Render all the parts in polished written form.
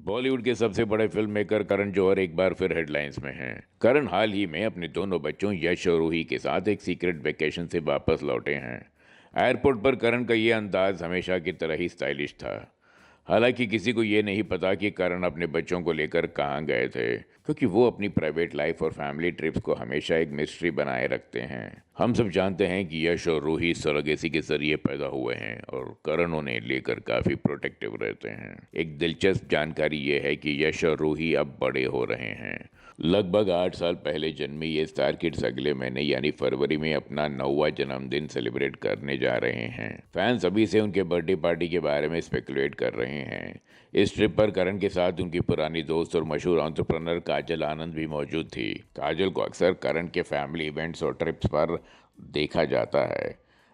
बॉलीवुड के सबसे बड़े फिल्म मेकर करण जौहर एक बार फिर हेडलाइंस में हैं। करण हाल ही में अपने दोनों बच्चों यश और रूही के साथ एक सीक्रेट वेकेशन से वापस लौटे हैं। एयरपोर्ट पर करण का ये अंदाज हमेशा की तरह ही स्टाइलिश था। हालांकि किसी को ये नहीं पता कि करण अपने बच्चों को लेकर कहाँ गए थे, क्योंकि वो अपनी प्राइवेट लाइफ और फैमिली ट्रिप्स को हमेशा एक मिस्ट्री बनाए रखते हैं। हम सब जानते हैं कि यश और रूही सरोगेसी के जरिए पैदा हुए हैं और करण उन्हें लेकर काफ़ी प्रोटेक्टिव रहते हैं। एक दिलचस्प जानकारी ये है कि यश और रूही अब बड़े हो रहे हैं। लगभग 8 साल पहले जन्मी ये स्टार किड्स अगले महीने यानी फरवरी में अपना 9वां जन्मदिन सेलिब्रेट करने जा रहे हैं। फैंस अभी से उनके बर्थडे पार्टी के बारे में स्पेकुलेट कर रहे हैं। इस ट्रिप पर करण के साथ उनकी पुरानी दोस्त और मशहूर एंटरप्रेन्योर काजल आनंद भी मौजूद थी। काजल को अक्सर करण के फैमिली इवेंट्स और ट्रिप्स पर देखा जाता है।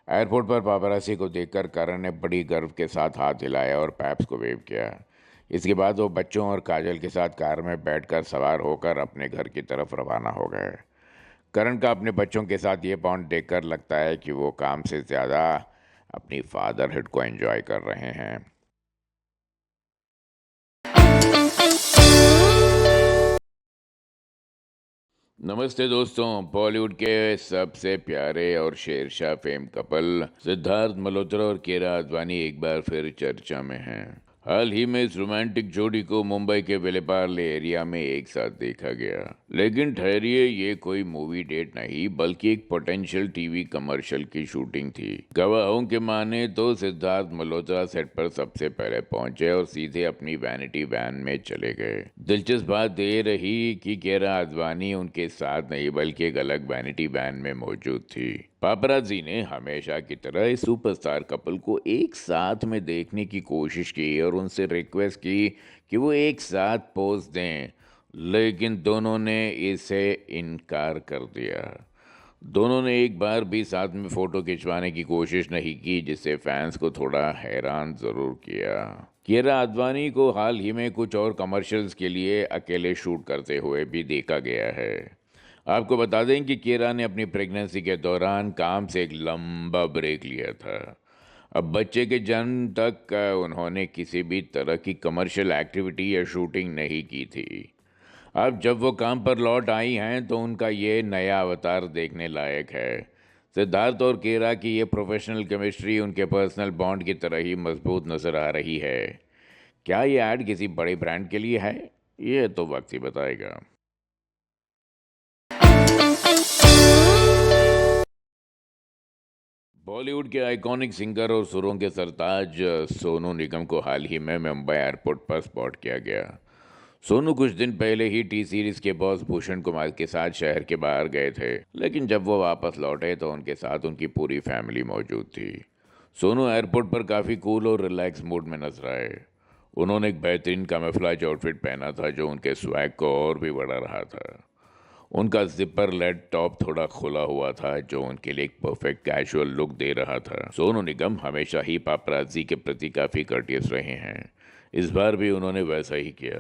एयरपोर्ट पर पापरासी को देखकर करण ने बड़ी गर्व के साथ हाथ हिलाया और पैप्स को वेव किया। इसके बाद वो बच्चों और काजल के साथ कार में बैठकर सवार होकर अपने घर की तरफ रवाना हो गए। करण का अपने बच्चों के साथ ये बॉन्ड देखकर लगता है कि वो काम से ज़्यादा अपनी फादरहुड को एंजॉय कर रहे हैं। नमस्ते दोस्तों, बॉलीवुड के सबसे प्यारे और शेरशाह फेम कपल सिद्धार्थ मल्होत्रा और कियारा आडवाणी एक बार फिर चर्चा में हैं। हाल ही में इस रोमांटिक जोड़ी को मुंबई के विलेपार्ले एरिया में एक साथ देखा गया। लेकिन ठहरिए, ये कोई मूवी डेट नहीं बल्कि एक पोटेंशियल टीवी कमर्शियल की शूटिंग थी। गवाहों के माने तो सिद्धार्थ मल्होत्रा सेट पर सबसे पहले पहुंचे और सीधे अपनी वैनिटी वैन में चले गए। दिलचस्प बात ये रही कि कियारा आडवाणी उनके साथ नहीं बल्कि एक अलग वैनिटी वैन में मौजूद थी। पापराजी ने हमेशा की तरह इस सुपरस्टार कपल को एक साथ में देखने की कोशिश की और उनसे रिक्वेस्ट की कि वो एक साथ पोज दें, लेकिन दोनों ने इसे इनकार कर दिया। दोनों ने एक बार भी साथ में फ़ोटो खिंचवाने की कोशिश नहीं की, जिससे फैंस को थोड़ा हैरान ज़रूर किया। कियारा आडवाणी को हाल ही में कुछ और कमर्शियल्स के लिए अकेले शूट करते हुए भी देखा गया है। आपको बता दें कि कियारा ने अपनी प्रेगनेंसी के दौरान काम से एक लंबा ब्रेक लिया था। अब बच्चे के जन्म तक उन्होंने किसी भी तरह की कमर्शियल एक्टिविटी या शूटिंग नहीं की थी। अब जब वो काम पर लौट आई हैं तो उनका ये नया अवतार देखने लायक है। सिद्धार्थ और कियारा की ये प्रोफेशनल केमिस्ट्री उनके पर्सनल बॉन्ड की तरह ही मजबूत नजर आ रही है। क्या ये ऐड किसी बड़े ब्रांड के लिए है? ये तो वक्त ही बताएगा। बॉलीवुड के आइकॉनिक सिंगर और सुरों के सरताज सोनू निगम को हाल ही में मुंबई एयरपोर्ट पर स्पॉट किया गया। सोनू कुछ दिन पहले ही टी सीरीज के बॉस भूषण कुमार के साथ शहर के बाहर गए थे, लेकिन जब वो वापस लौटे तो उनके साथ उनकी पूरी फैमिली मौजूद थी। सोनू एयरपोर्ट पर काफ़ी कूल और रिलैक्स मूड में नजर आए। उन्होंने एक बेहतरीन कैमोफ्लेज आउटफिट पहना था जो उनके स्वैग को और भी बढ़ा रहा था। उनका जिपर लेड टॉप थोड़ा खुला हुआ था जो उनके लिए एक परफेक्ट कैजुअल लुक दे रहा था। सोनू निगम हमेशा ही पापराजी के प्रति काफ़ी कर्टियस रहे हैं। इस बार भी उन्होंने वैसा ही किया।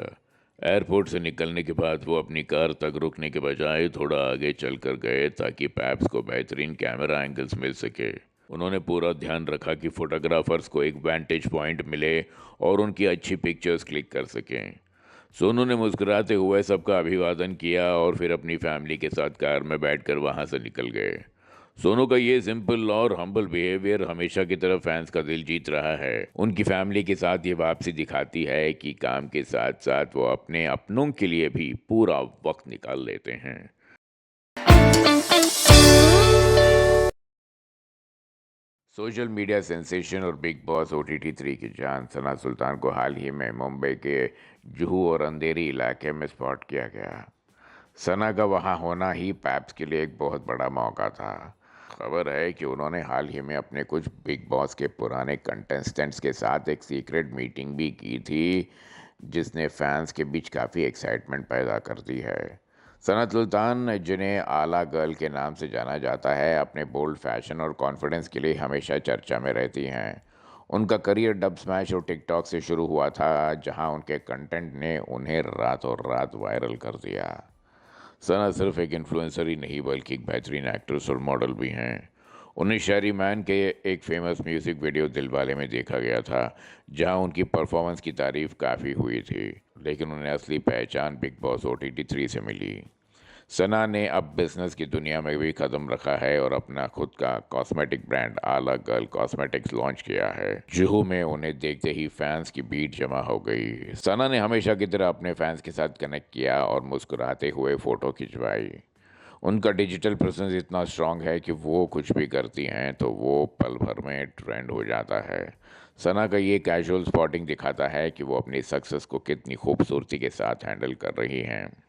एयरपोर्ट से निकलने के बाद वो अपनी कार तक रुकने के बजाय थोड़ा आगे चलकर गए ताकि पैप्स को बेहतरीन कैमरा एंगल्स मिल सके। उन्होंने पूरा ध्यान रखा कि फोटोग्राफर्स को एक वेंटेज पॉइंट मिले और उनकी अच्छी पिक्चर्स क्लिक कर सकें। सोनू ने मुस्कुराते हुए सबका अभिवादन किया और फिर अपनी फैमिली के साथ कार में बैठकर वहां से निकल गए। सोनू का ये सिंपल और हम्बल बिहेवियर हमेशा की तरह फैंस का दिल जीत रहा है। उनकी फैमिली के साथ ये वापसी दिखाती है कि काम के साथ साथ वो अपने अपनों के लिए भी पूरा वक्त निकाल लेते हैं। सोशल मीडिया सेंसेशन और बिग बॉस OTT 3 की जान सना सुल्तान को हाल ही में मुंबई के जुहू और अंधेरी इलाके में स्पॉट किया गया। सना का वहां होना ही पैप्स के लिए एक बहुत बड़ा मौका था। खबर है कि उन्होंने हाल ही में अपने कुछ बिग बॉस के पुराने कंटेस्टेंट्स के साथ एक सीक्रेट मीटिंग भी की थी, जिसने फैंस के बीच काफ़ी एक्साइटमेंट पैदा कर दी है। सनत सुल्तान, जिन्हें आला गर्ल के नाम से जाना जाता है, अपने बोल्ड फैशन और कॉन्फिडेंस के लिए हमेशा चर्चा में रहती हैं। उनका करियर डब स्मैश और टिकटॉक से शुरू हुआ था, जहां उनके कंटेंट ने उन्हें रातों रात वायरल कर दिया। सना सिर्फ एक इन्फ्लुएंसर ही नहीं बल्कि एक बेहतरीन एक्ट्रेस और मॉडल भी हैं। उन्हें शहरी मैन के एक फेमस म्यूज़िक वीडियो दिलवाले में देखा गया था, जहां उनकी परफॉर्मेंस की तारीफ काफ़ी हुई थी। लेकिन उन्हें असली पहचान बिग बॉस OTT 3 से मिली। सना ने अब बिजनेस की दुनिया में भी कदम रखा है और अपना खुद का कॉस्मेटिक ब्रांड आला गर्ल कॉस्मेटिक्स लॉन्च किया है। जुहू में उन्हें देखते ही फैंस की भीड़ जमा हो गई। सना ने हमेशा की तरह अपने फैंस के साथ कनेक्ट किया और मुस्कुराते हुए फोटो खिंचवाई। उनका डिजिटल प्रेजेंस इतना स्ट्रांग है कि वो कुछ भी करती हैं तो वो पल भर में ट्रेंड हो जाता है। सना का ये कैजुअल स्पॉटिंग दिखाता है कि वो अपनी सक्सेस को कितनी खूबसूरती के साथ हैंडल कर रही हैं।